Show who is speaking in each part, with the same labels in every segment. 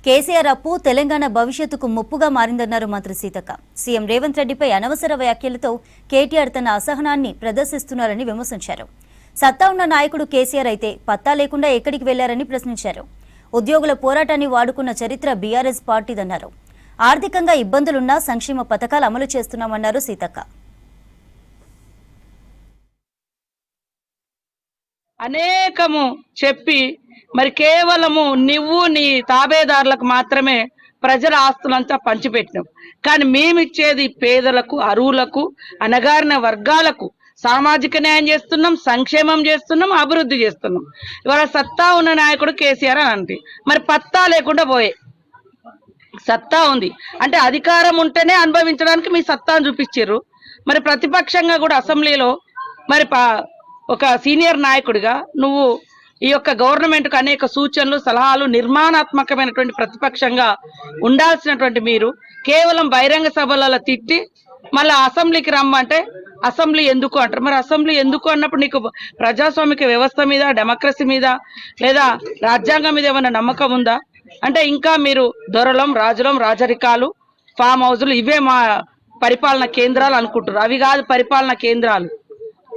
Speaker 1: కేసీఆర్ అప్పు తెలంగాణ భవిష్యత్తుకు ముప్పుగా మారిందన్నారు మంత్రి సీతక్క. సీఎం రేవంత్ రెడ్డిపై అనవసర వ్యాఖ్యలతో కేటీఆర్ తన అసహనాన్ని ప్రదర్శిస్తున్నారని విమర్శించారు. సత్తా ఉన్న నాయకుడు కేసీఆర్ అయితే పత్తా లేకుండా ఎక్కడికి వెళ్లారని ప్రశ్నించారు. ఉద్యోగుల పోరాటాన్ని వాడుకున్న చరిత్ర బీఆర్ఎస్ పార్టీదన్నారు. ఆర్థికంగా ఇబ్బందులున్నా సంక్షేమ పథకాలు అమలు చేస్తున్నామన్నారు సీతక్క.
Speaker 2: అనేకము చెప్పి మరి కేవలము నువ్వు నీ తాబేదారులకు మాత్రమే ప్రజల ఆస్తులంతా పంచిపెట్టినావు. కానీ మేమిచ్చేది పేదలకు, అరువులకు, అణగారిన వర్గాలకు సామాజిక న్యాయం చేస్తున్నాం, సంక్షేమం చేస్తున్నాం, అభివృద్ధి చేస్తున్నాం. ఇవాళ సత్తా ఉన్న నాయకుడు కేసీఆర్ అని అంటే మరి పత్తా లేకుండా పోయే. సత్తా ఉంది అంటే అధికారం ఉంటేనే అనుభవించడానికి మీ సత్తాను చూపించారు. మరి ప్రతిపక్షంగా కూడా అసెంబ్లీలో మరి ఒక సీనియర్ నాయకుడిగా నువ్వు ఈ యొక్క గవర్నమెంట్కు అనేక సూచనలు, సలహాలు, నిర్మాణాత్మకమైనటువంటి ప్రతిపక్షంగా ఉండాల్సినటువంటి మీరు కేవలం బహిరంగ సభలలో తిట్టి మళ్ళీ అసెంబ్లీకి రమ్మంటే అసెంబ్లీ ఎందుకు అంటారు. మరి అసెంబ్లీ ఎందుకు అన్నప్పుడు నీకు ప్రజాస్వామిక వ్యవస్థ మీద, డెమోక్రసీ మీద లేదా రాజ్యాంగం మీద ఏమైనా నమ్మకం ఉందా? అంటే ఇంకా మీరు దొరలం, రాజులం, రాజరికాలు, ఫామ్ హౌజులు ఇవే మా పరిపాలనా కేంద్రాలు అనుకుంటారు. అవి కాదు పరిపాలనా కేంద్రాలు.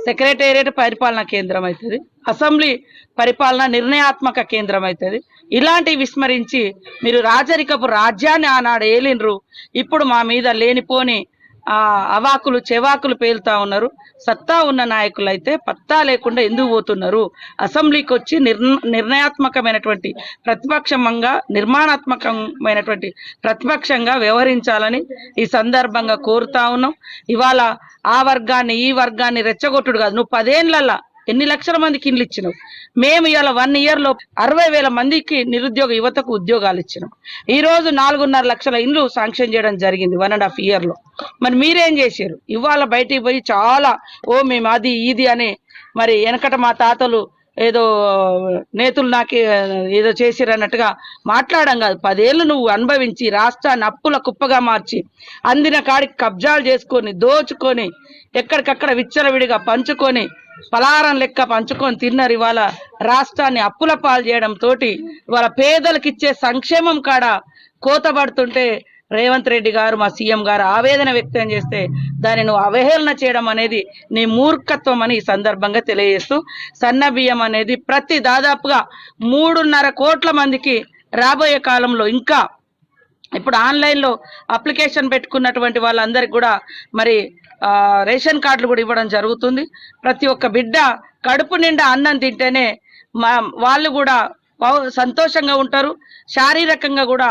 Speaker 2: సెక్రటేరియట్ పరిపాలనా కేంద్రం అవుతుంది, అసెంబ్లీ పరిపాలన నిర్ణయాత్మక కేంద్రం అవుతుంది. ఇలాంటివి విస్మరించి మీరు రాజరికపు రాజ్యాన్ని ఆనాడు ఏలినరు. ఇప్పుడు మా మీద లేనిపోని అవాకులు చెవాకులు పేలుతా ఉన్నారు. సత్తా ఉన్న నాయకులు అయితే పత్తా లేకుండా ఎందుకు పోతున్నారు? అసెంబ్లీకి వచ్చి నిర్ణయాత్మకమైనటువంటి ప్రతిపక్షంగా, నిర్మాణాత్మకమైనటువంటి ప్రతిపక్షంగా వ్యవహరించాలని ఈ సందర్భంగా కోరుతా ఉన్నాం. ఇవాళ ఆ వర్గాన్ని ఈ వర్గాన్ని రెచ్చగొట్టుడు కాదు. నువ్వు 10 ఏళ్లలో ఎన్ని లక్షల మందికి ఇండ్లు ఇచ్చినావు? మేము ఇవాళ 1 year లో 60,000 మందికి నిరుద్యోగ యువతకు ఉద్యోగాలు ఇచ్చినాం. ఈ రోజు 4.5 లక్షల ఇండ్లు శాంక్షన్ చేయడం జరిగింది 1.5 year లో. మరి మీరేం చేశారు? ఇవాళ బయటికి పోయి చాలా మేము అది ఇది అని మరి వెనకట మా తాతలు ఏదో నేతులు నాకు ఏదో చేసిరన్నట్టుగా మాట్లాడడం కాదు. 10 ఏళ్ళు నువ్వు అనుభవించి రాష్ట్రాన్ని అప్పుల కుప్పగా మార్చి అందిన కాడికి కబ్జాలు చేసుకొని, దోచుకొని, ఎక్కడికక్కడ విచ్చలవిడిగా పంచుకొని, పలారం లెక్క పంచుకొని తిన్నారు. ఇవాళ రాష్ట్రాన్ని అప్పుల పాలు చేయడం తోటి ఇవాళ పేదలకు ఇచ్చే సంక్షేమం కాడ కోతబడుతుంటే రేవంత్ రెడ్డి గారు, మా సీఎం గారు ఆవేదన వ్యక్తం చేస్తే దాన్ని నువ్వు అవహేళన చేయడం అనేది నీ మూర్ఖత్వం అని ఈ సందర్భంగా తెలియజేస్తూ, సన్న బియ్యం అనేది దాదాపుగా 3.5 కోట్ల మందికి రాబోయే కాలంలో ఇంకా ఇప్పుడు ఆన్లైన్లో అప్లికేషన్ పెట్టుకున్నటువంటి వాళ్ళందరికీ కూడా మరి రేషన్ కార్డులు కూడా ఇవ్వడం జరుగుతుంది. ప్రతి ఒక్క బిడ్డ కడుపు నిండా అన్నం తింటేనే వాళ్ళు కూడా సంతోషంగా ఉంటారు, శారీరకంగా కూడా